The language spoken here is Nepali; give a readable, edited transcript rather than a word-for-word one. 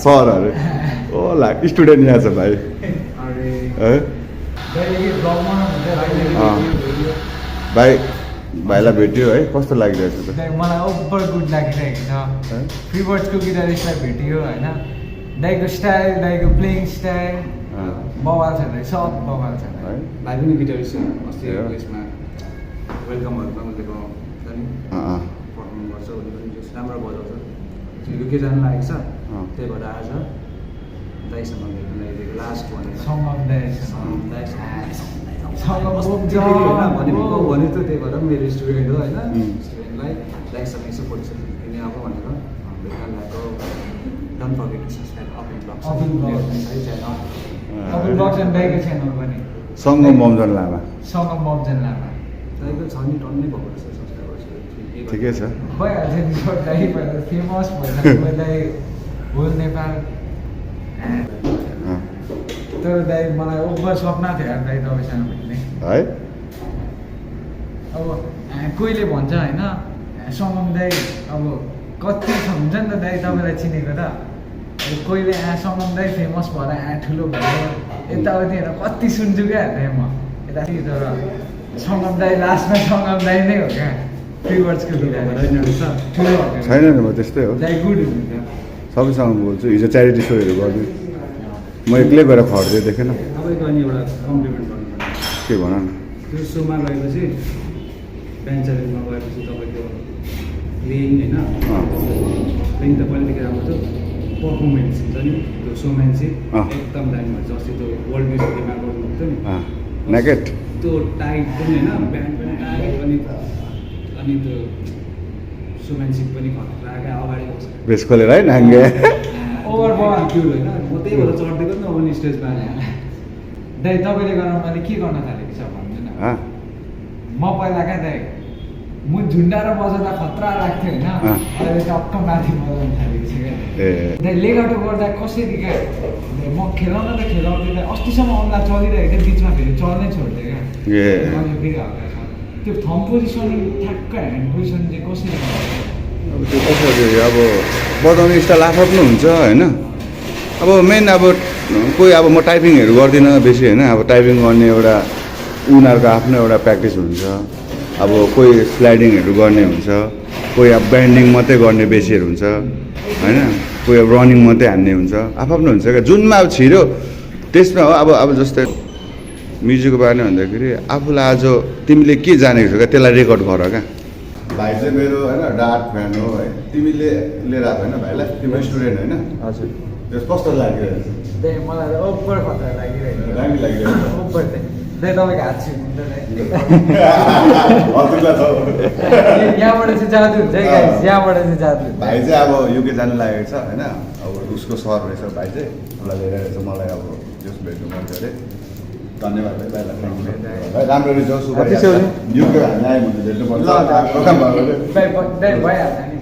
सरहरू होला स्टुडेन्ट यहाँ छ भाइ भाइ भाइलाई भेट्यो है कस्तो लागिरहेको छ मलाई ओभर गुड लागिरहेको छ फ्रीबर्ड्सको गिटारिस्टलाई भेटियो होइन दाइको स्टाइल दाइको प्लेइङ स्टाइल बवाल छ दाइ सब बवाल छ भाइ पनि गिटारिस्ट अस्ति यसमा वेलकमहरूमा उसले पर्फर्म गर्छ उसले पनि राम्रो बजाउँछ युके जानु लागेको छ त्यही भएर आज दाइसँग भेट्नु लास्ट भनेको सङ्गम भनेको भने त त्यही भएर मेरो स्टुडेन्ट हो होइन स्टुडेन्टलाई दाइसँग यसो फोटोसोटो दिने अब भनेर भेट्न लगाएको डोन्ट फर्गेट टु सब्सक्राइब सङ्गम बमजन लामा दाइको छ नि टन्नै भएको रहेछ सब्सक्राइबर्स ठिकै छ भइहाल्छ नि फेमस भइसक्यो होल नेपाल तर दाइ मलाई ओभर सपना थियो यार दाइ तपाईँसँग भेट्ने है अब कोहीले भन्छ होइन सङ्गम दाइ अब कति हुन्छ नि त दाइ तपाईँलाई चिनेको त कोहीले सङ्गम दाइ फेमस भएर ठुलो भयो यताउति हेर कति सुन्छु क्या दाइ म यता तर सङ्गम दाइ लास्टमा सङ्गम दाइ नै हो क्या फ्रीबर्ड्सको ठुलो छैन नि म त्यस्तै हो दाइ गुड हुनुहुन्छ सबैसँग बोल्छु हिजो च्यारिटी सोहरू गर्नु म एक्लै गएर खट्दै देखेन तपाईँको अनि एउटा कम्प्लिमेन्ट गर्नुपर्ने के भन न त्यो सोमा गएपछि ब्यान्ड च्यालेन्जमा गएपछि तपाईँको प्लेइङ होइन प्लेइङ त पहिलेदेखि राम्रो थियो पर्फर्मेन्स हुन्छ नि त्यो सोम्यानसिप एकदम दामी भन्छ अस्ति त्यो वर्ल्ड म्युजिकमा गर्नुभएको थियो नि नेकेट त्यो टाइट पनि होइन ब्यान्ड पनि टाइट पनि अनि त्यो सोम्यानसिप पनि खतरा अगाडि बस्छ बेस खोलेर है नाङ्गे ओभर बल क्युल होइन म त्यही भएर चढ्दै पनि अब स्टेजमा दाइ तपाईँले गर्न मैले के गर्न थालेको छ भन्नु न म पहिला क्या दाइ म झुन्डाएर बजाउँदा खतरा लाग्थ्यो होइन अहिले टक्क माथि बजाउनु थालेको छु क्या दाइ लेगाटो गर्दा कसरी क्या म खेलाउन त खेलाउँदै अस्तिसम्म अनुहार चलिरहेको थियो बिचमा फेरि चल्नै छोड्थेँ क्या त्यो थम पोजिसन ठ्याक्क ह्यान्ड पोजिसन चाहिँ कसरी अब त्यो कसरी अब बजाउने स्टाइल आफ्नो हुन्छ होइन अब मेन अब कोही अब म टाइपिङहरू गर्दिनँ बेसी होइन अब टाइपिङ गर्ने एउटा उनीहरूको आफ्नो एउटा प्र्याक्टिस हुन्छ अब कोही स्लाइडिङहरू गर्ने हुन्छ कोही अब ब्यान्डिङ मात्रै गर्ने बेसीहरू हुन्छ होइन कोही अब रनिङ मात्रै हान्ने हुन्छ आफ्नो हुन्छ क्या जुनमा अब छिरो त्यसमा हो अब जस्तै म्युजिकको बारेमा भन्दाखेरि आफूलाई आज तिमीले के जानेको छौ क्या त्यसलाई रेकर्ड गर क्या भाइ चाहिँ मेरो होइन डार्ट फ्यान हो है तिमीले लिएर आएको होइन भाइलाई तिम्रो स्टुडेन्ट होइन हजुर त्यस कस्तो लागिरहेको छ मलाई ओभर खतरा लागिरहेको दामी लागिरहेको छ ओभर तपाईँको हात छिर्नुहुन्छ यहाँबाट चाहिँ जादु हुन्छ है यहाँबाट चाहिँ जादु भाइ चाहिँ अब युके जानु लागेको छ होइन अब उसको सर रहेछ भाइ चाहिँ उसलाई लिएर रहेछ मलाई अब जस भेट्नु मन थियो अरे धन्यवाद भाइ भाइलाई राम्रो रहेछ युके हामी आयो भने भेट्नुपर्छ भइहाल्छ